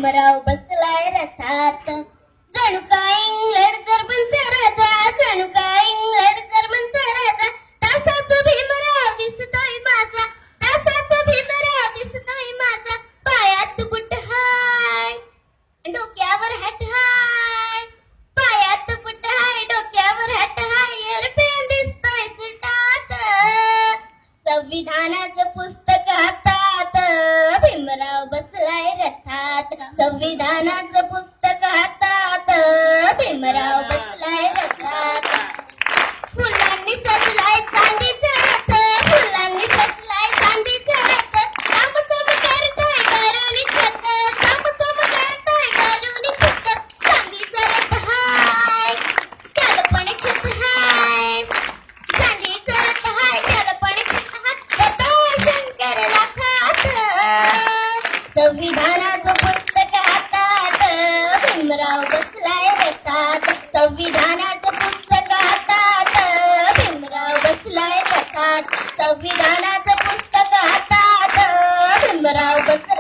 भीमराव बसलाय रथात, जणू काय इंग्लंड बनचा राजा, जणू काय इंग्लंड बनचा राजा. तासात भीमराव दिसतोय माझा, तासात भीमराव दिसतोय माझा. पायात बुट हाय, डोक्यावर हॅट हाय, पायात बुट हाय, डोक्यावर हॅट हाय. एअरप्लेन दिसतोय सुटात, संविधानाचं पुस्तक हातात, भीमराव बसलाय रथात. संविधानाचं पुस्तक हातात, भीमराव बसलाय रथात. फुलांनी सजलाय चांदीचा रथ, फुलांनी सजलाय चांदीचा रथ. कामकम करताय गरुनी छत, कामकम करताय गरुनी छत. चांदीचा रथ हाय, त्याला पण एक छत हाय, चांदीचा रथ हाय, त्याला पण एक छत हाय. रथ शंकरला खात, संविधानाचं पुस्तक हातात, भीमराव बसलाय रथात. संविधानाचं पुस्तक हातात, भीमराव बसलाय रथात. संविधानाचं पुस्तक हातात, भीमराव बसलाय